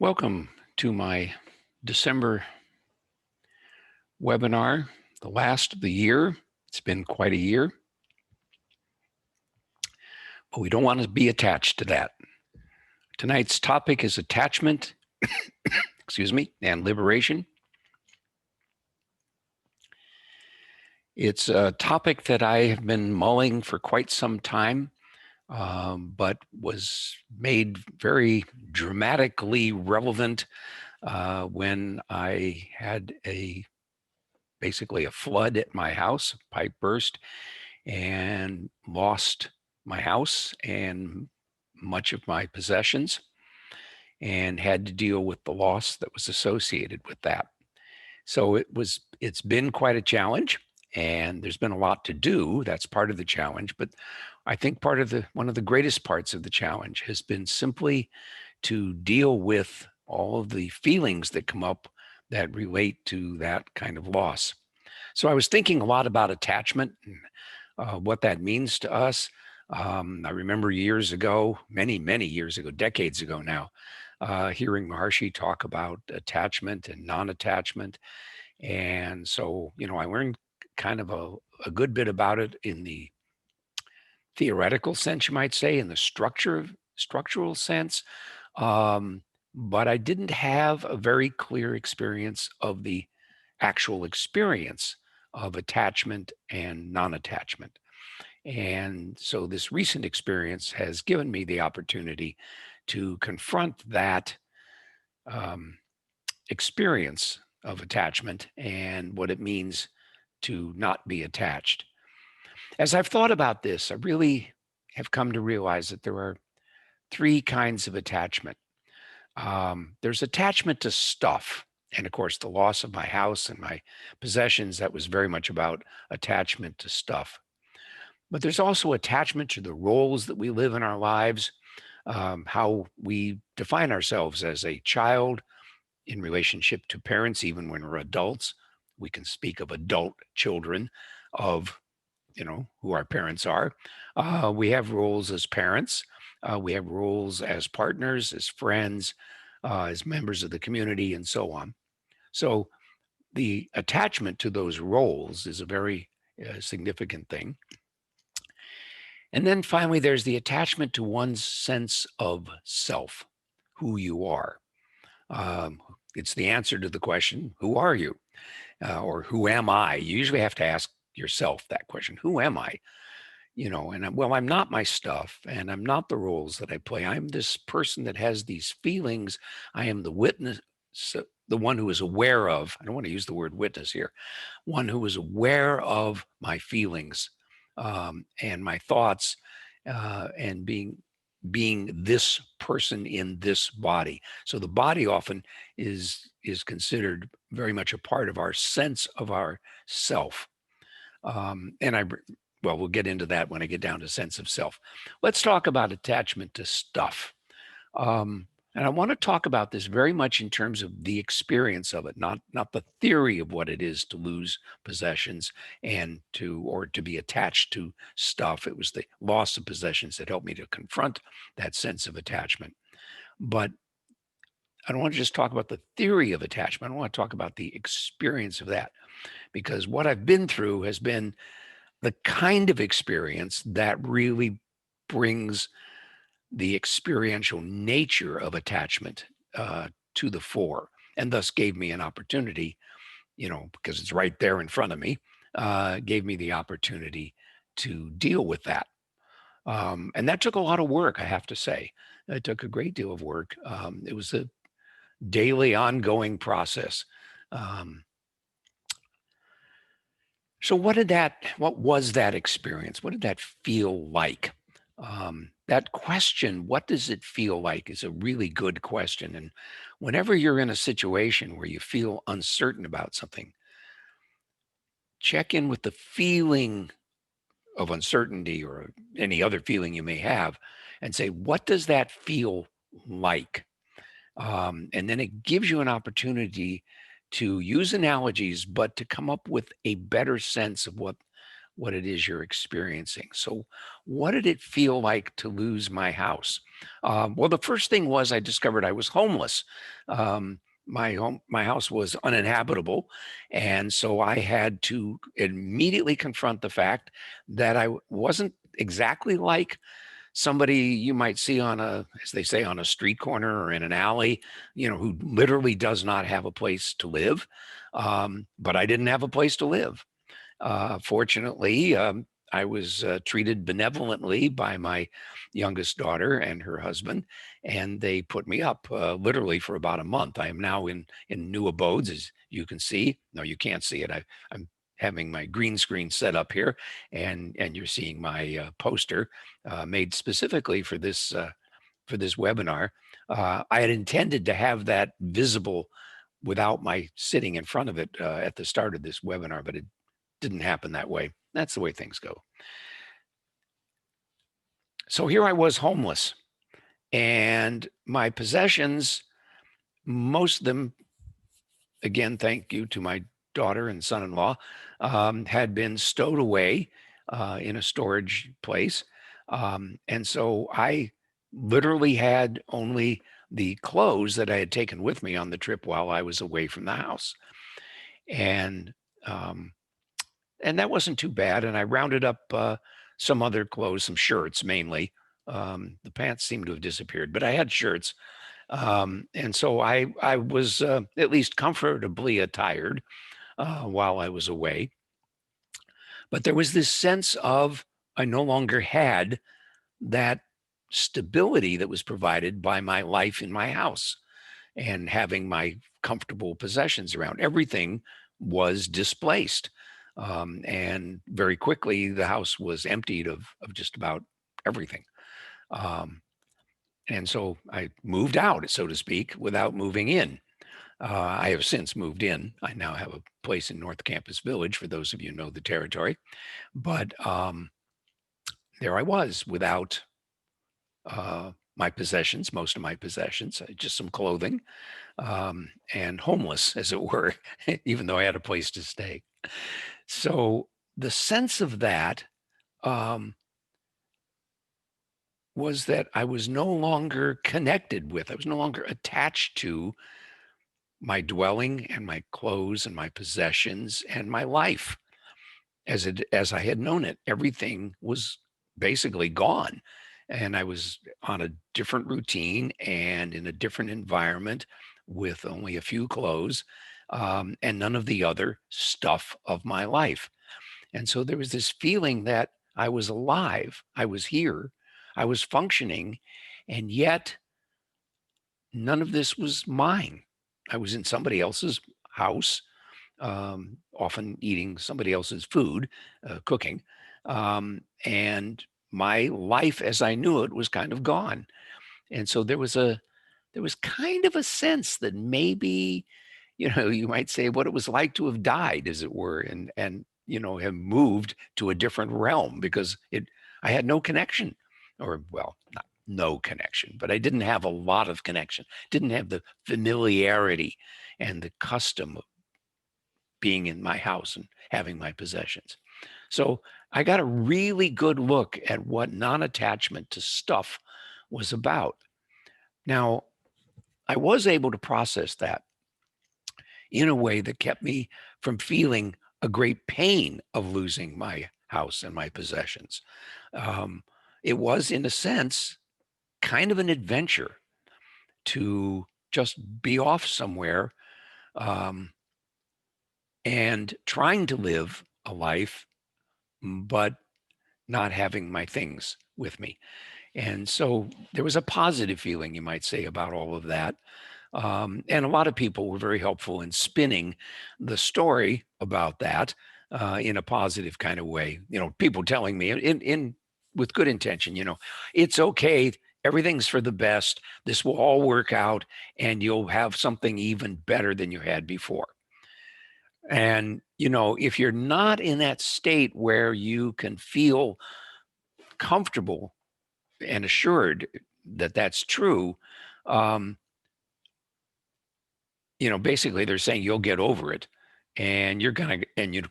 Welcome to my December webinar, the last of the year. It's been quite a year, but we don't want to be attached to that. Tonight's topic is attachment, and liberation. It's a topic that I have been mulling for quite some time, but was made very dramatically relevant when I had basically a flood at my house, a pipe burst, and lost my house and much of my possessions, and had to deal with the loss that was associated with that. So it's been quite a challenge, and there's been a lot to do. That's part of the challenge, but I think one of the greatest parts of the challenge has been simply to deal with all of the feelings that come up that relate to that kind of loss. So I was thinking a lot about attachment and what that means to us. I remember years ago, many years ago, decades ago now, hearing Maharshi talk about attachment and non-attachment. And so, I learned kind of a good bit about it in the theoretical sense, you might say, in the structural sense. But I didn't have a very clear experience of the actual experience of attachment and non-attachment. And so this recent experience has given me the opportunity to confront that experience of attachment and what it means to not be attached. As I've thought about this, I really have come to realize that there are three kinds of attachment. There's attachment to stuff. And of course, the loss of my house and my possessions, that was very much about attachment to stuff. But there's also attachment to the roles that we live in our lives, how we define ourselves as a child in relationship to parents, even when we're adults. We can speak of adult children of, who our parents are. We have roles as parents. We have roles as partners, as friends, as members of the community, and so on. So the attachment to those roles is a very significant thing. And then finally, there's the attachment to one's sense of self, who you are. It's the answer to the question, who are you? Or who am I? You usually have to ask yourself that question, who am I? I'm not my stuff, and I'm not the roles that I play. I'm this person that has these feelings. I am the witness, the one who is aware of, I don't want to use the word witness here, one who is aware of my feelings and my thoughts and being this person in this body. So the body often is considered very much a part of our sense of our self. We'll get into that when I get down to sense of self. Let's talk about attachment to stuff. And I want to talk about this very much in terms of the experience of it, not the theory of what it is to lose possessions and to be attached to stuff. It was the loss of possessions that helped me to confront that sense of attachment. But I don't want to just talk about the theory of attachment. I want to talk about the experience of that, because what I've been through has been the kind of experience that really brings the experiential nature of attachment to the fore, and thus gave me an opportunity, because it's right there in front of me, gave me the opportunity to deal with that. And that took a lot of work, I have to say. It took a great deal of work. It was a daily, ongoing process. So what was that experience? What did that feel like? That question, what does it feel like, is a really good question. And whenever you're in a situation where you feel uncertain about something, check in with the feeling of uncertainty or any other feeling you may have and say, what does that feel like? And then it gives you an opportunity to use analogies, but to come up with a better sense of what what it is you're experiencing. So, what did it feel like to lose my house? Well, the first thing was I discovered I was homeless. My house was uninhabitable, and so I had to immediately confront the fact that I wasn't exactly like somebody you might see on a, as they say, on a street corner or in an alley, who literally does not have a place to live. But I didn't have a place to live. Fortunately, I was treated benevolently by my youngest daughter and her husband, and they put me up literally for about a month. I am now in new abodes, as you can see. No, you can't see it. I'm having my green screen set up here, and you're seeing my poster made specifically for this webinar. I had intended to have that visible without my sitting in front of it at the start of this webinar, but it didn't happen that way. That's the way things go. So here I was homeless, and my possessions, most of them, again, thank you to my daughter and son-in-law, had been stowed away in a storage place. And so I literally had only the clothes that I had taken with me on the trip while I was away from the house. And um, and that wasn't too bad. And I rounded up some other clothes, some shirts mainly. The pants seemed to have disappeared, but I had shirts, and so I was at least comfortably attired while I was away. But there was this sense of I no longer had that stability that was provided by my life in my house and having my comfortable possessions around. Everything was displaced. And very quickly, the house was emptied of just about everything. Um, and so I moved out, so to speak, without moving in. I have since moved in. I now have a place in North Campus Village, for those of you who know the territory. But there I was without my possessions, most of my possessions, just some clothing, and homeless, as it were, even though I had a place to stay. So the sense of that um, was that I was no longer connected with, I was no longer attached to my dwelling and my clothes and my possessions and my life as I had known it. Everything was basically gone. And I was on a different routine and in a different environment with only a few clothes and none of the other stuff of my life. And so there was this feeling that I was alive, I was here, I was functioning, and yet none of this was mine. I was in somebody else's house, often eating somebody else's food, cooking, and my life as I knew it was kind of gone. And so there was kind of a sense that maybe, you might say what it was like to have died, as it were, and have moved to a different realm because I had no connection, or well, not no connection, but I didn't have a lot of connection, didn't have the familiarity and the custom of being in my house and having my possessions. So I got a really good look at what non-attachment to stuff was about. Now, I was able to process that in a way that kept me from feeling a great pain of losing my house and my possessions. Um, it was, in a sense, kind of an adventure to just be off somewhere um, and trying to live a life, but not having my things with me. And so there was a positive feeling, you might say, about all of that. And a lot of people were very helpful in spinning the story about that in a positive kind of way. People telling me in with good intention, it's okay. Everything's for the best. This will all work out, and you'll have something even better than you had before. And if you're not in that state where you can feel comfortable and assured that that's true, um, basically they're saying you'll get over it. And you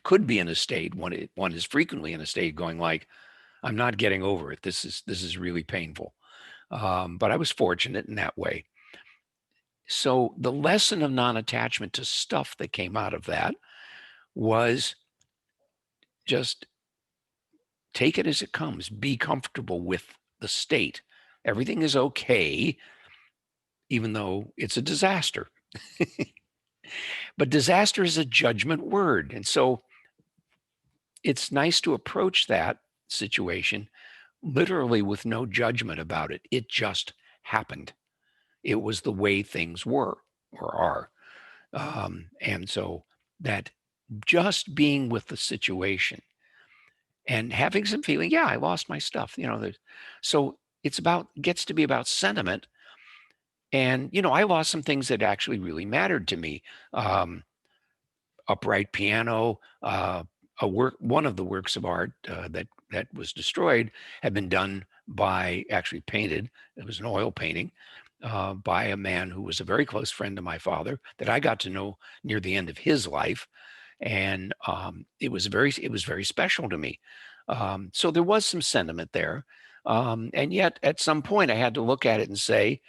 could be in a state, one is frequently in a state going like, I'm not getting over it. This is really painful. But I was fortunate in that way. So the lesson of non-attachment to stuff that came out of that was just take it as it comes. Be comfortable with the state. Everything is okay, even though it's a disaster. But disaster is a judgment word. And so it's nice to approach that situation literally with no judgment about it. It just happened. It was the way things were or are. And so that just being with the situation and having some feeling, yeah, I lost my stuff. So gets to be about sentiment. And, I lost some things that actually really mattered to me. Um, Upright piano, one of the works of art that was destroyed had been done by, actually painted. It was an oil painting by a man who was a very close friend of my father that I got to know near the end of his life, and it was very special to me. So there was some sentiment there, and yet at some point I had to look at it and say,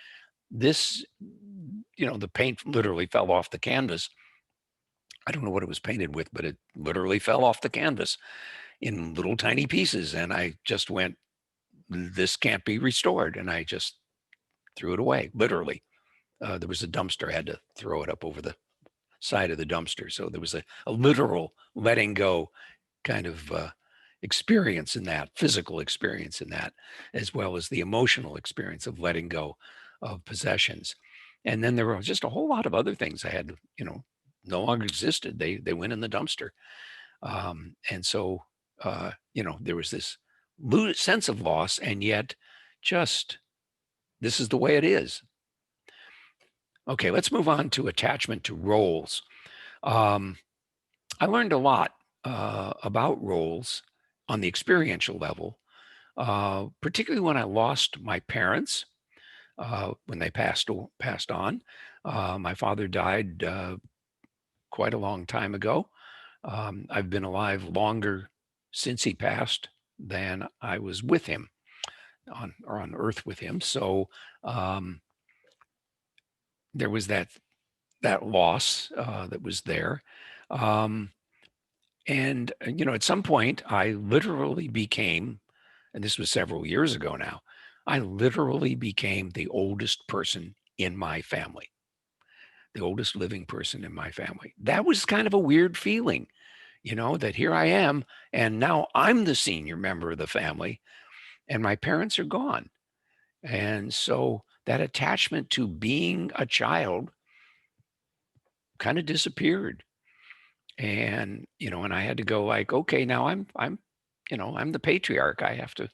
this, the paint literally fell off the canvas. I don't know what it was painted with, but it literally fell off the canvas in little tiny pieces. And I just went, this can't be restored. And I just threw it away, literally. There was a dumpster. I had to throw it up over the side of the dumpster. So there was a literal letting go kind of experience in that, physical experience in that, as well as the emotional experience of letting go of possessions. And then there were just a whole lot of other things I had to, no longer existed. They went in the dumpster. And so, there was this sense of loss, and yet just this is the way it is. Okay, let's move on to attachment to roles. Um, I learned a lot about roles on the experiential level, particularly when I lost my parents when they passed on. My father died quite a long time ago. I've been alive longer since he passed than I was with him on Earth with him. So um, there was that loss that was there. Um, and at some point, I literally became, and this was several years ago now, I literally became the oldest person in my family, the oldest living person in my family. That was kind of a weird feeling, that here I am, and now I'm the senior member of the family, and my parents are gone. And so that attachment to being a child kind of disappeared. And I had to go like, okay, now I'm the patriarch. I have to,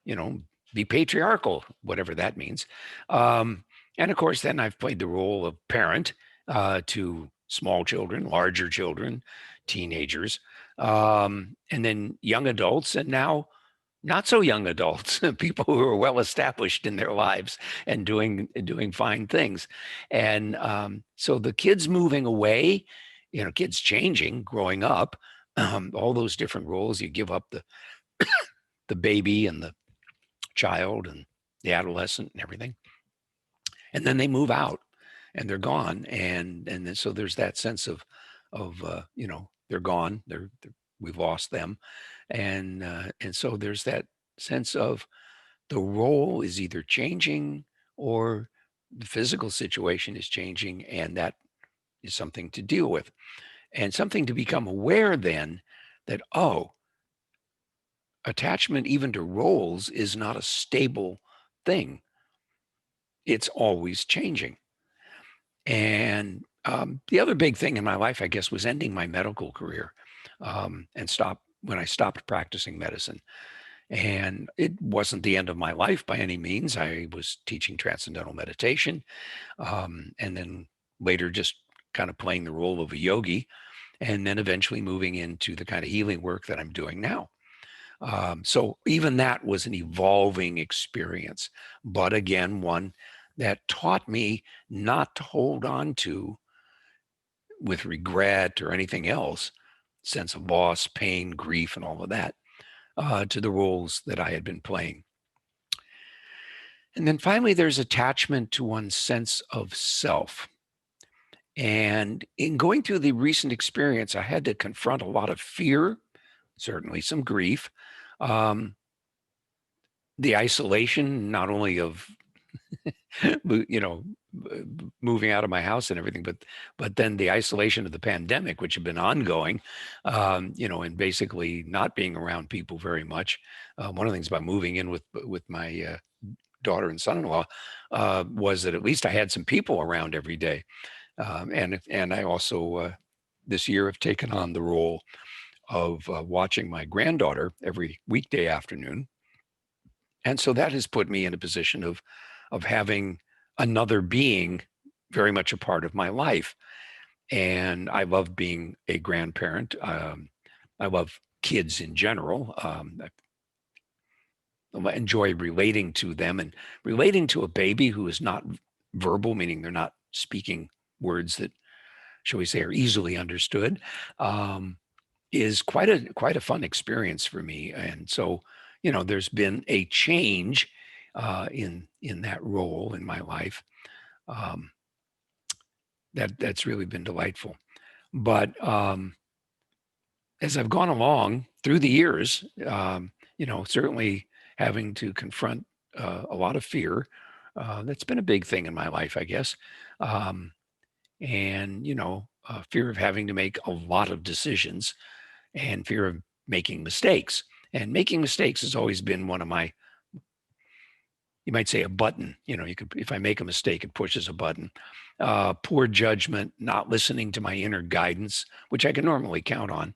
you know, be patriarchal, whatever that means. And of course, then I've played the role of parent to small children, larger children, teenagers, and then young adults, and now not so young adults, people who are well established in their lives and doing fine things. And so the kids moving away, kids changing, growing up, all those different roles. You give up the baby and the child and the adolescent and everything, and then they move out and they're gone. And then so there's that sense of they're gone. We've lost them, and so there's that sense of the role is either changing or the physical situation is changing, and that is something to deal with and something to become aware then that, oh, attachment even to roles is not a stable thing. It's always changing. And the other big thing in my life, I guess, was ending my medical career when I stopped practicing medicine. And it wasn't the end of my life by any means. I was teaching transcendental meditation, and then later just kind of playing the role of a yogi, and then eventually moving into the kind of healing work that I'm doing now. So even that was an evolving experience, but again, one that taught me not to hold on to with regret or anything else, sense of loss, pain, grief, and all of that, to the roles that I had been playing. And then finally, there's attachment to one's sense of self. And in going through the recent experience, I had to confront a lot of fear, certainly some grief, um, the isolation, not only of you know, moving out of my house and everything, but then the isolation of the pandemic, which had been ongoing, and basically not being around people very much. One of the things about moving in with my daughter and son-in-law was that at least I had some people around every day, and I also this year have taken on the role of watching my granddaughter every weekday afternoon, and so that has put me in a position of having another being very much a part of my life. And I love being a grandparent. I love kids in general. I enjoy relating to them, and relating to a baby who is not verbal, meaning they're not speaking words that, shall we say, are easily understood, um, is quite a fun experience for me. And so, there's been a change in that role in my life. Um, that's really been delightful. But as I've gone along through the years, certainly having to confront a lot of fear. That's been a big thing in my life, I guess. Um, and fear of having to make a lot of decisions, and fear of making mistakes. And making mistakes has always been one of my, you might say, a button. You could, if I make a mistake, it pushes a button. Poor judgment, not listening to my inner guidance, which I can normally count on.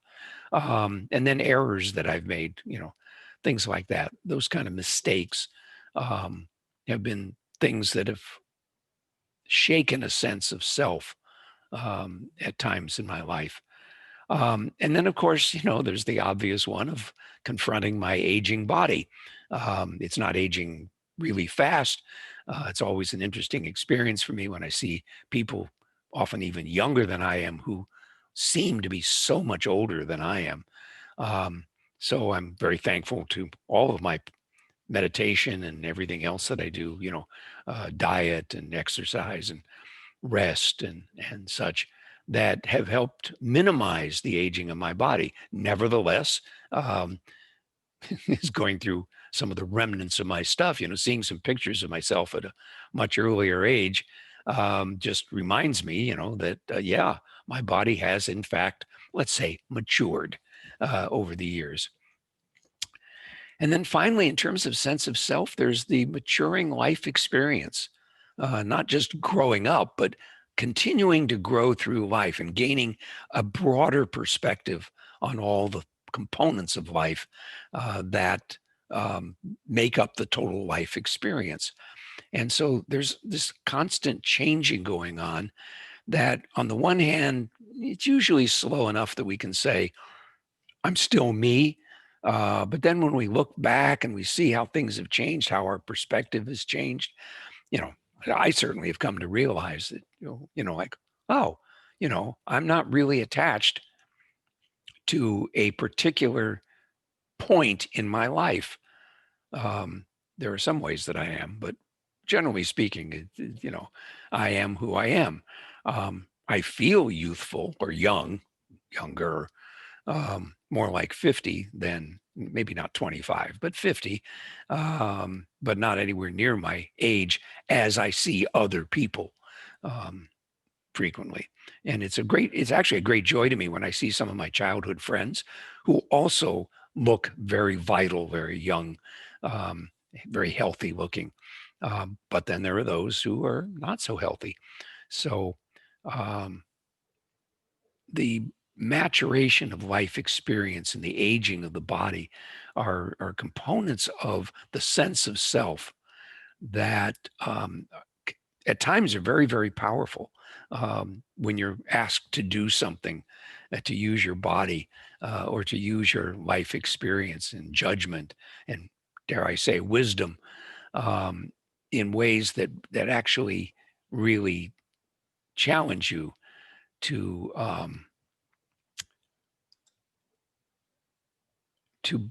And then errors that I've made, things like that. Those kind of mistakes um, have been things that have shaken a sense of self at times in my life. And then, of course, there's the obvious one of confronting my aging body. It's not aging really fast. It's always an interesting experience for me when I see people, often even younger than I am, who seem to be so much older than I am. Um, so I'm very thankful to all of my meditation and everything else that I do, diet and exercise and rest and such, that have helped minimize the aging of my body. Nevertheless, um, is going through some of the remnants of my stuff. Seeing some pictures of myself at a much earlier age just reminds me, that yeah, my body has in fact, let's say, matured over the years. And then finally, in terms of sense of self, there's the maturing life experience, not just growing up, but continuing to grow through life and gaining a broader perspective on all the components of life that um, make up the total life experience. And so there's this constant changing going on that, on the one hand, it's usually slow enough that we can say, I'm still me. But then when we look back and we see how things have changed, how our perspective has changed, you know, I certainly have come to realize that, like, oh, I'm not really attached to a particular point in my life. Um, there are some ways that I am, but generally speaking, I am who I am. I feel youthful or younger, more like 50 than, maybe not 25, but 50, but not anywhere near my age as I see other people um, frequently. And it's actually a great joy to me when I see some of my childhood friends who also look very vital, very young, um, very healthy looking. But then there are those who are not so healthy. So, um, the maturation of life experience and the aging of the body are components of the sense of self that at times are very, very powerful. When you're asked to do something, to use your body or to use your life experience and judgment and, dare I say, wisdom, um, in ways that actually really challenge you to to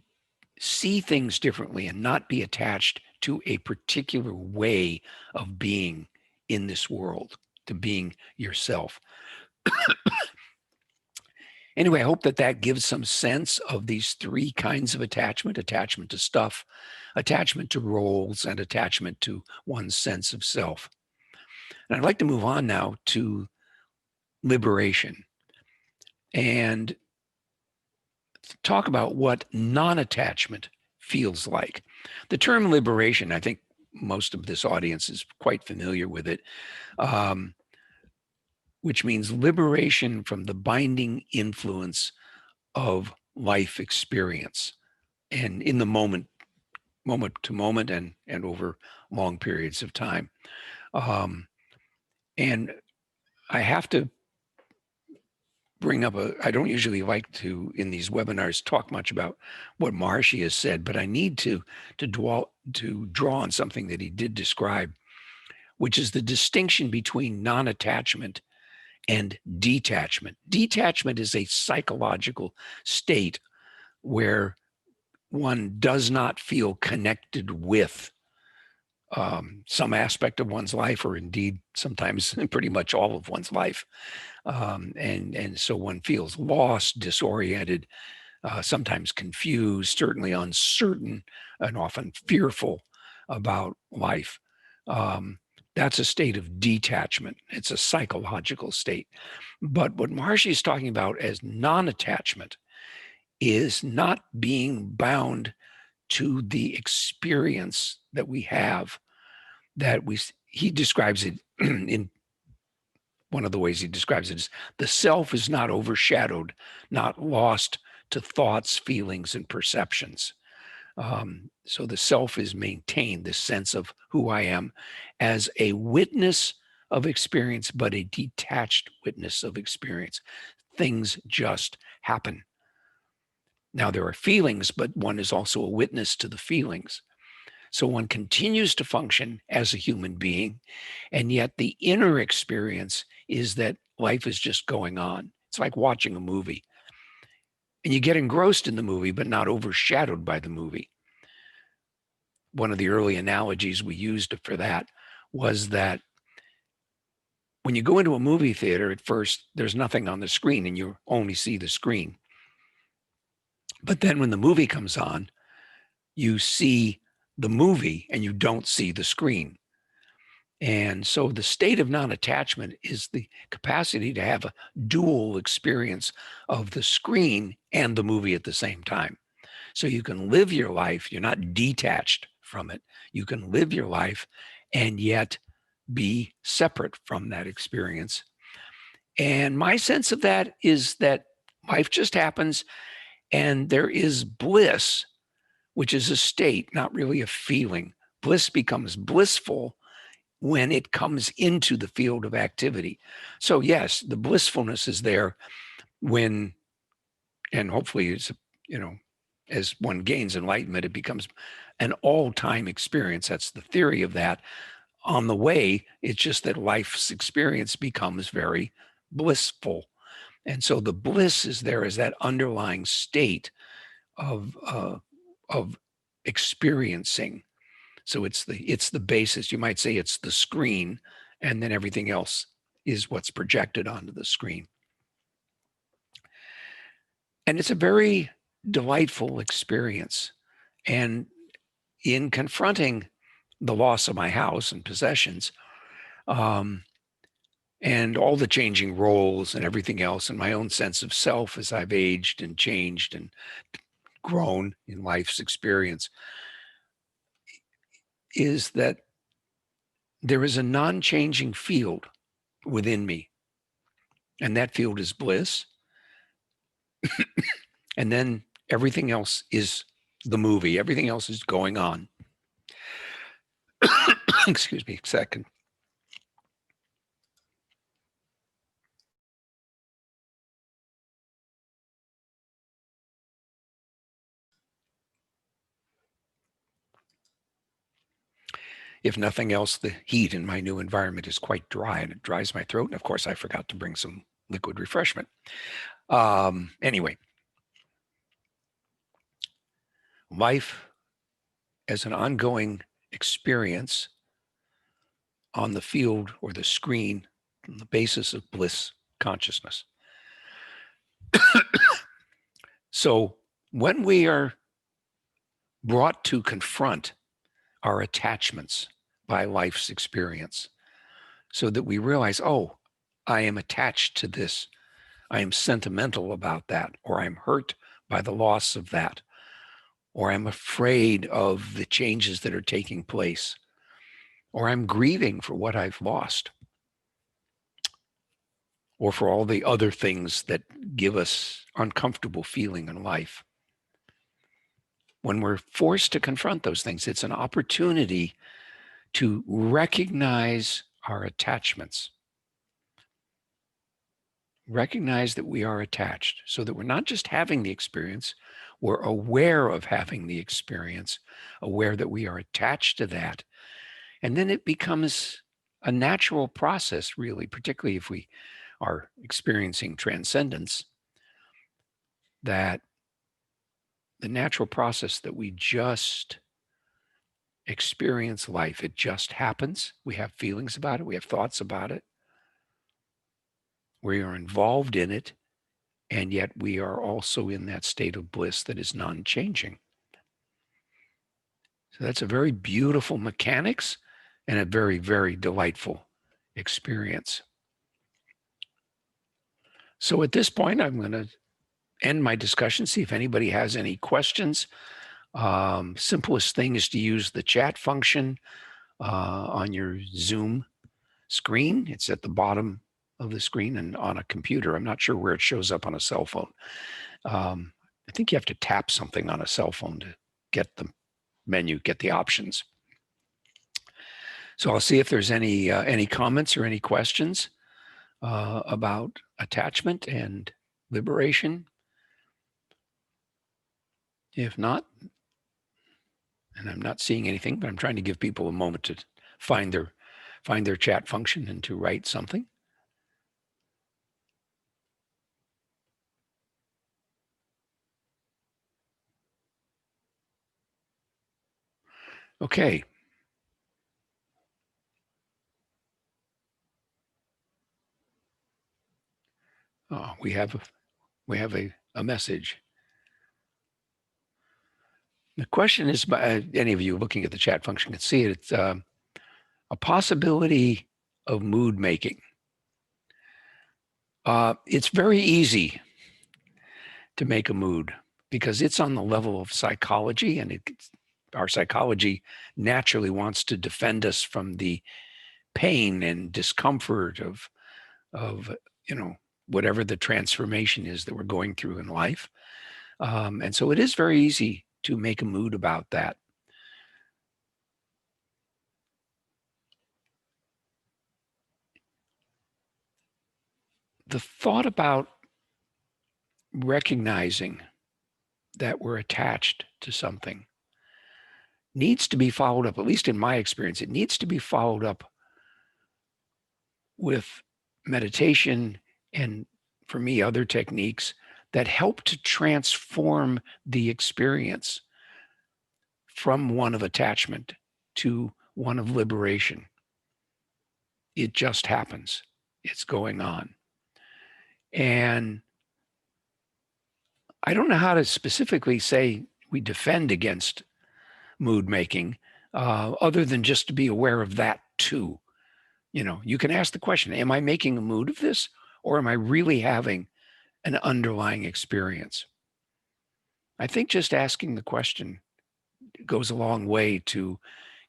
see things differently and not be attached to a particular way of being in this world, to being yourself. Anyway, I hope that that gives some sense of these three kinds of attachment: attachment to stuff, attachment to roles, and attachment to one's sense of self. And I'd like to move on now to liberation and talk about what non-attachment feels like. The term liberation, I think most of this audience is quite familiar with it, um, which means liberation from the binding influence of life experience and in the moment to moment, and over long periods of time. Um, and I have to bring up I don't usually like to in these webinars talk much about what Maharshi has said, but I need to draw on something that he did describe, which is the distinction between non-attachment and detachment. Detachment is a psychological state where one does not feel connected with some aspect of one's life, or indeed sometimes pretty much all of one's life. And so one feels lost, disoriented, sometimes confused, certainly uncertain, and often fearful about life. Um, that's a state of detachment. It's a psychological state. But what Maharshi is talking about as non-attachment is not being bound to the experience that we have, that he describes it in one of the ways he describes it is the self is not overshadowed, not lost to thoughts, feelings, and perceptions. So the self is maintained, this sense of who I am as a witness of experience, but a detached witness of experience. Things just happen. Now, there are feelings, but one is also a witness to the feelings. So one continues to function as a human being, and yet the inner experience is that life is just going on. It's like watching a movie. And you get engrossed in the movie, but not overshadowed by the movie. One of the early analogies we used for that was that when you go into a movie theater, at first, there's nothing on the screen and you only see the screen. But then when the movie comes on, you see the movie and you don't see the screen. And so the state of non-attachment is the capacity to have a dual experience of the screen and the movie at the same time. So you can live your life, you're not detached from it. You can live your life and yet be separate from that experience. And my sense of that is that life just happens and there is bliss, which is a state, not really a feeling. Bliss becomes blissful when it comes into the field of activity. So yes, the blissfulness is there when, and hopefully it's, you know, as one gains enlightenment, it becomes an all-time experience. That's the theory of that. On the way, it's just that life's experience becomes very blissful. And so the bliss is there as that underlying state of experiencing. So it's the basis. You might say it's the screen, and then everything else is what's projected onto the screen. And it's a very delightful experience. And in confronting the loss of my house and possessions, um, and all the changing roles and everything else, and my own sense of self as I've aged and changed and grown in life's experience, is that there is a non-changing field within me. And that field is bliss. And then everything else is the movie. Everything else is going on. Excuse me a second. If nothing else, the heat in my new environment is quite dry and it dries my throat. And of course, I forgot to bring some liquid refreshment. Anyway, life as an ongoing experience on the field or the screen on the basis of bliss consciousness. So when we are brought to confront our attachments by life's experience, so that we realize, oh, I am attached to this, I am sentimental about that, or I'm hurt by the loss of that, or I'm afraid of the changes that are taking place, or I'm grieving for what I've lost, or for all the other things that give us uncomfortable feeling in life. When we're forced to confront those things, it's an opportunity to recognize our attachments. Recognize that we are attached so that we're not just having the experience, we're aware of having the experience, aware that we are attached to that. And then it becomes a natural process, really, particularly if we are experiencing transcendence, that the natural process that we just experience life. It just happens. We have feelings about it. We have thoughts about it. We are involved in it. And yet we are also in that state of bliss that is non-changing. So that's a very beautiful mechanics and a very, very delightful experience. So at this point, I'm going to end my discussion, see if anybody has any questions. Simplest thing is to use the chat function on your Zoom screen. It's at the bottom of the screen and on a computer. I'm not sure where it shows up on a cell phone. I think you have to tap something on a cell phone to get the menu, get the options. So I'll see if there's any comments or any questions about attachment and liberation. If not, and I'm not seeing anything, but I'm trying to give people a moment to find their chat function and to write something. Okay. We have a message. The question is, by any of you looking at the chat function can see it. It's a possibility of mood making. It's very easy to make a mood because it's on the level of psychology, and our psychology naturally wants to defend us from the pain and discomfort of whatever the transformation is that we're going through in life. And so it is very easy to make a mood about that. The thought about recognizing that we're attached to something needs to be followed up, at least in my experience, it needs to be followed up with meditation and, for me, other techniques that help to transform the experience from one of attachment to one of liberation. It just happens. It's going on. And I don't know how to specifically say we defend against mood making, other than just to be aware of that too. You can ask the question, am I making a mood of this, or am I really having an underlying experience? I think just asking the question goes a long way to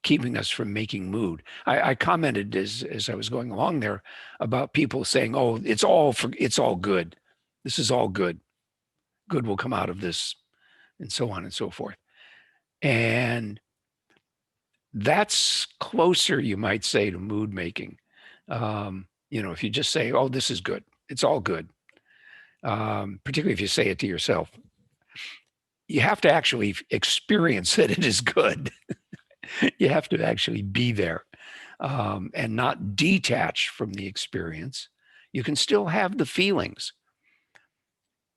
keeping us from making mood. I commented as I was going along there about people saying, "Oh, it's all good. This is all good. Good will come out of this," and so on and so forth. And that's closer, you might say, to mood making. If you just say, "Oh, this is good. It's all good," particularly if you say it to yourself, you have to actually experience that it is good. You have to actually be there, and not detach from the experience. You can still have the feelings.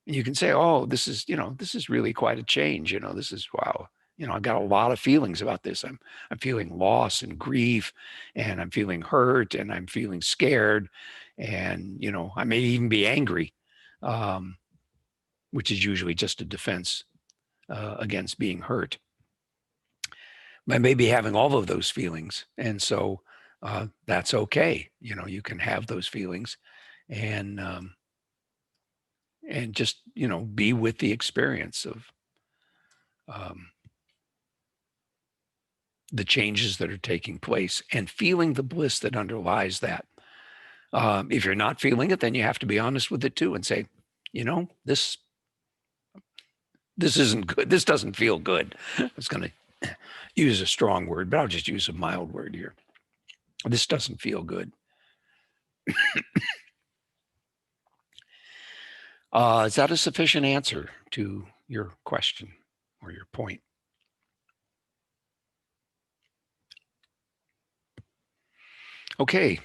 You can say, oh, this is really quite a change. This is wow. I've got a lot of feelings about this. I'm feeling loss and grief, and I'm feeling hurt, and I'm feeling scared, and I may even be angry, um, which is usually just a defense against being hurt. I may be having all of those feelings, and so that's okay. You can have those feelings, and just be with the experience of um, the changes that are taking place and feeling the bliss that underlies that. If you're not feeling it, then you have to be honest with it too and say, this isn't good. This doesn't feel good. I was going to use a strong word, but I'll just use a mild word here. This doesn't feel good. Is that a sufficient answer to your question or your point? Okay.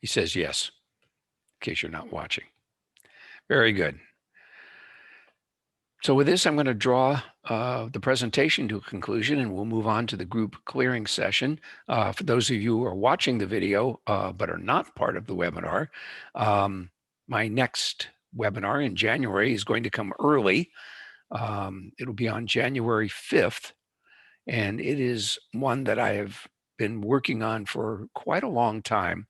He says yes, in case you're not watching. Very good. So with this, I'm going to draw the presentation to a conclusion, and we'll move on to the group clearing session. For those of you who are watching the video but are not part of the webinar, my next webinar in January is going to come early. It'll be on January 5th, and it is one that I have been working on for quite a long time.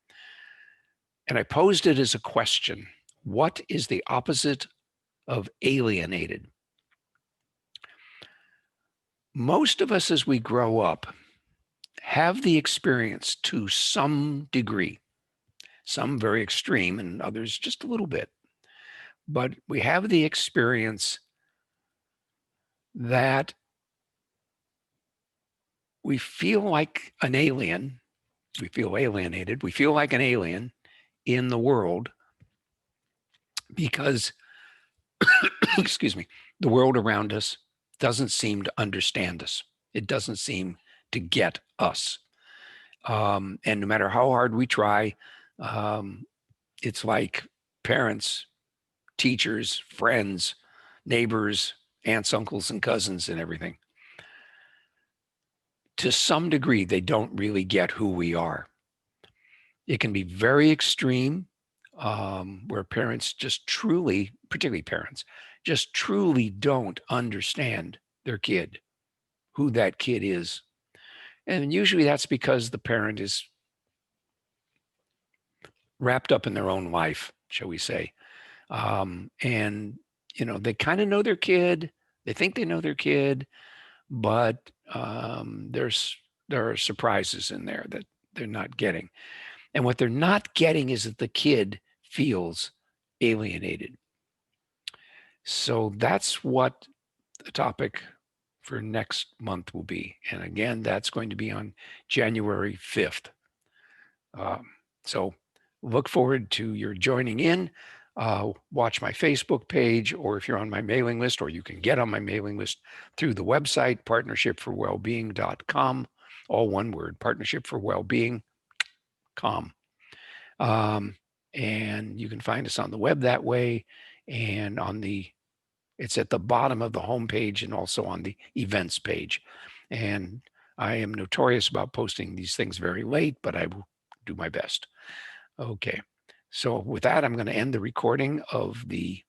And I posed it as a question: what is the opposite of alienated? Most of us, as we grow up, have the experience to some degree, some very extreme and others just a little bit. But we have the experience that we feel like an alien, we feel alienated, we feel like an alien in the world because, excuse me, the world around us doesn't seem to understand us. It doesn't seem to get us. And no matter how hard we try, it's like parents, teachers, friends, neighbors, aunts, uncles, and cousins, and everything. To some degree, they don't really get who we are. It can be very extreme, where parents just truly, particularly parents, just truly don't understand their kid, who that kid is. And usually that's because the parent is wrapped up in their own life, shall we say. And, they kind of know their kid. They think they know their kid, but there are surprises in there that they're not getting. And what they're not getting is that the kid feels alienated. So that's what the topic for next month will be. And again, that's going to be on January 5th. So look forward to your joining in. Watch my Facebook page, or if you're on my mailing list, or you can get on my mailing list through the website, partnershipforwellbeing.com, all one word, partnershipforwellbeing.com. And you can find us on the web that way, and it's at the bottom of the homepage and also on the events page. And I am notorious about posting these things very late, but I will do my best. Okay. So with that, I'm going to end the recording of the